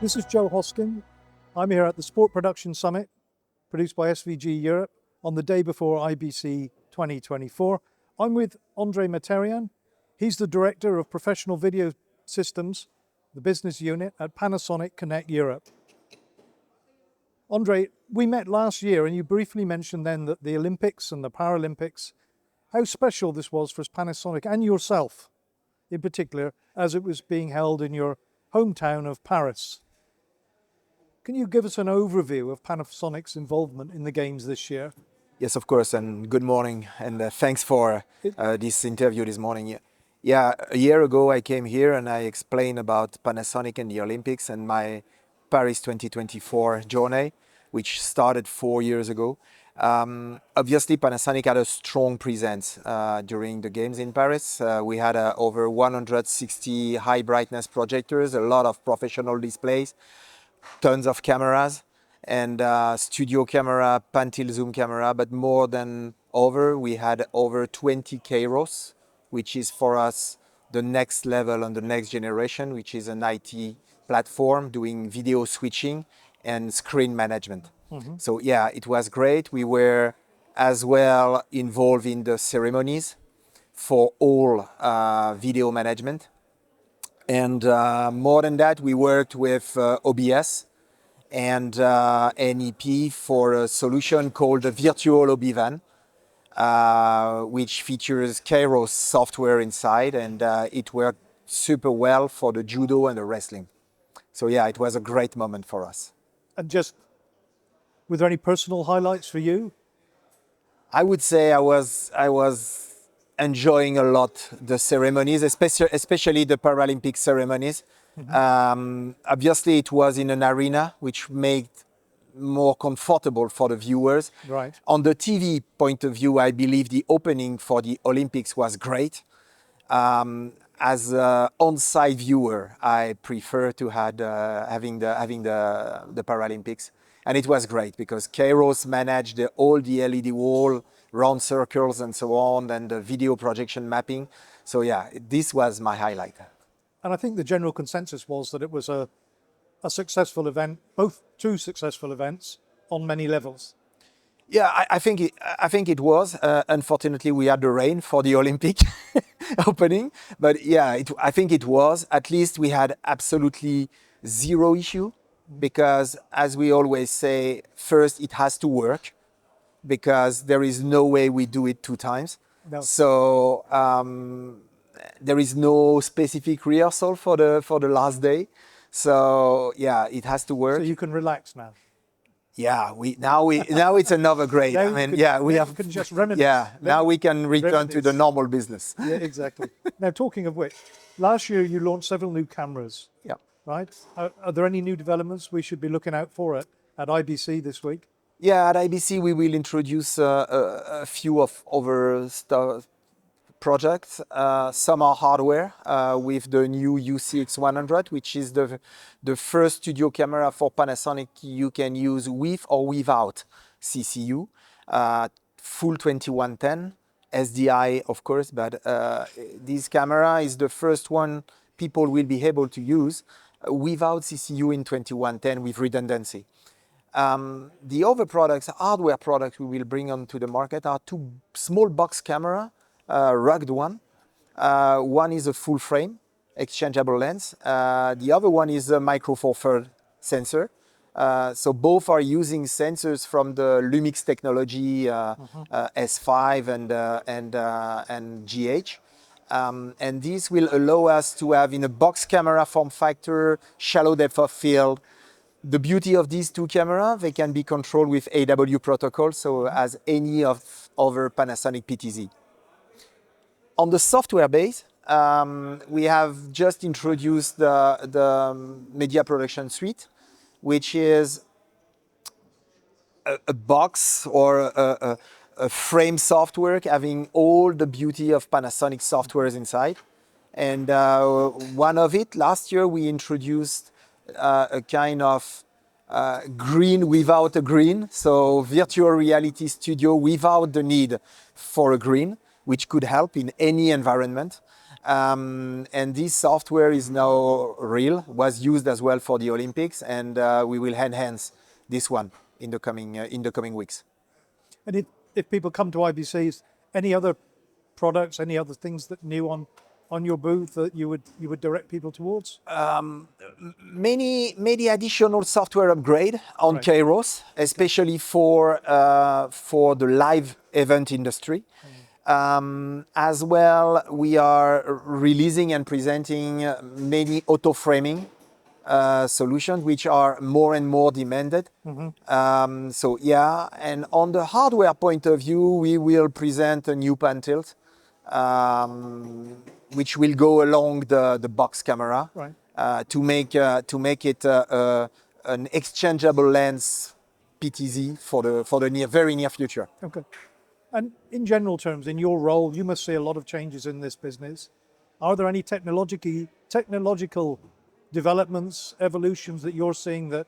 This is Joe Hoskin. I'm here at the Sport Production Summit, produced by SVG Europe, on the day before IBC 2024. I'm with Andre Meterian. He's the Director of Professional Video Systems, the business unit at Panasonic Connect Europe. Andre, we met last year and you briefly mentioned then that the Olympics and the Paralympics, how special this was for Panasonic and yourself in particular, as it was being held in your hometown of Paris. Can you give us an overview of Panasonic's involvement in the Games this year? Yes, of course, and good morning, and thanks for this interview this morning. Yeah, a year ago I came here and I explained about Panasonic and the Olympics and my Paris 2024 journey, which started 4 years ago. Obviously, Panasonic had a strong presence during the Games in Paris. We had over 160 high brightness projectors, a lot of professional displays, tons of cameras, and studio camera, pan-tilt zoom camera, but more than we had over 20 KAIROS, which is for us the next level and the next generation, which is an IT platform doing video switching and screen management. Mm-hmm. So yeah, it was great. We were as well involved in the ceremonies for all video management. And more than that, we worked with OBS and NEP for a solution called the Virtual OB Van, which features KAIROS software inside, and it worked super well for the judo and the wrestling. So yeah, it was a great moment for us. And just, were there any personal highlights for you? I would say I was enjoying a lot the ceremonies, especially the Paralympic ceremonies. Mm-hmm. Obviously, it was in an arena, which made more comfortable for the viewers. Right. On the TV point of view, I believe the opening for the Olympics was great. As an on-site viewer, I prefer to having the Paralympics, and it was great because KAIROS managed all the LED wall, round circles and so on, and the video projection mapping. So yeah, this was my highlight. And I think the general consensus was that it was a successful event, two successful events on many levels. Yeah, I think it was. Unfortunately, we had the rain for the Olympic opening, but yeah, I think it was. At least we had absolutely zero issue because, as we always say, first it has to work, because there is no way we do it 2 times. No. So there is no specific rehearsal for the last day. So yeah, it has to work. So you can relax now. Yeah, now it's another grade. Now we can just reminisce. Yeah, now we can return to the normal business. Yeah, exactly. Now, talking of which, last year you launched several new cameras. Yeah. Right. Are there any new developments we should be looking out for at IBC this week? Yeah, at IBC we will introduce a few of our projects. Some are hardware with the new UCX100, which is the first studio camera for Panasonic you can use with or without CCU. Full 2110, SDI of course, but this camera is the first one people will be able to use without CCU in 2110 with redundancy. The other products, hardware products we will bring onto the market are 2 small box camera, rugged one. One is a full frame, exchangeable lens. The other one is a micro four thirds sensor. So both are using sensors from the Lumix technology, S5 and GH. And this will allow us to have in a box camera form factor, shallow depth of field. The beauty of these 2 cameras, they can be controlled with AW protocol, so as any of other Panasonic PTZ. On the software base, we have just introduced the Media Production Suite, which is a box or a frame software having all the beauty of Panasonic softwares inside. And one of it, last year we introduced a kind of green without a green, so virtual reality studio without the need for a green, which could help in any environment. And this software is now real, was used as well for the Olympics, and we will enhance this one in the coming weeks. And if people come to IBCs, any other products, any other things that new on your booth that you would direct people towards? Many additional software upgrade on Right. KAIROS, especially for the live event industry. As well, we are releasing and presenting many auto framing solutions, which are more and more demanded. So yeah, and on the hardware point of view, we will present a new pan tilt, which will go along the box camera, Right. to make it an exchangeable lens PTZ for the very near future. Okay. And in general terms, in your role, you must see a lot of changes in this business. Are there any technological developments, evolutions that you're seeing that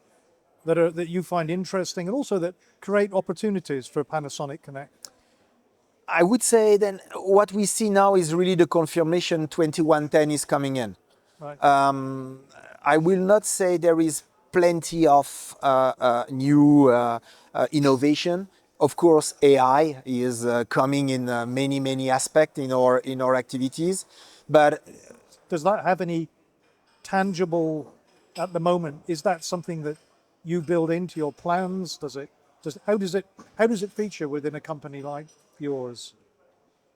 you find interesting, and also that create opportunities for Panasonic Connect? I would say then what we see now is really the confirmation 2110 is coming in. Right. I will not say there is plenty of new innovation. Of course, AI is coming in many aspects in our activities, but Does that have any tangible at the moment? Is that something that you build into your plans? How does it feature within a company like yours?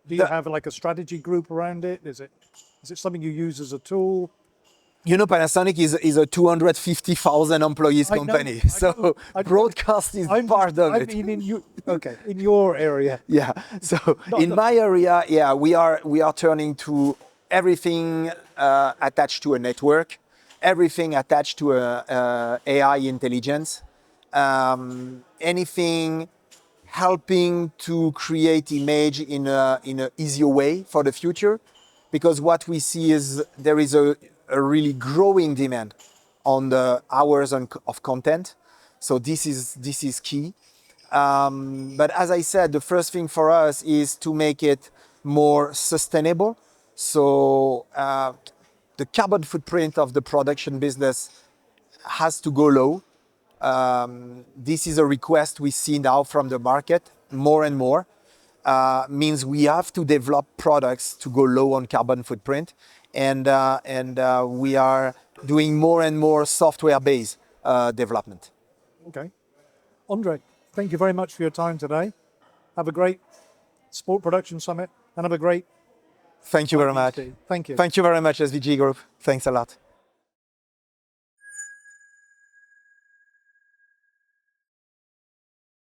Do you have like a strategy group around it? Is it something you use as a tool? you know, Panasonic is a 250,000 employees I know, company, I so know. broadcast is part of it. I mean, in your area. Yeah. So in my area, yeah, we are turning to everything attached to a network, everything attached to a AI intelligence, anything helping to create image in a easier way for the future, because what we see is there is a really growing demand on the hours of content. So this is key. But as I said, the first thing for us is to make it more sustainable. So the carbon footprint of the production business has to go low. This is a request we see now from the market more and more. Means we have to develop products to go low on carbon footprint, and we are doing more and more software-based development. Okay. Andre, thank you very much for your time today. Have a great Sport Production Summit and have a great Thank you very much. Thank you. Thank you very much, SVG Group. Thanks a lot.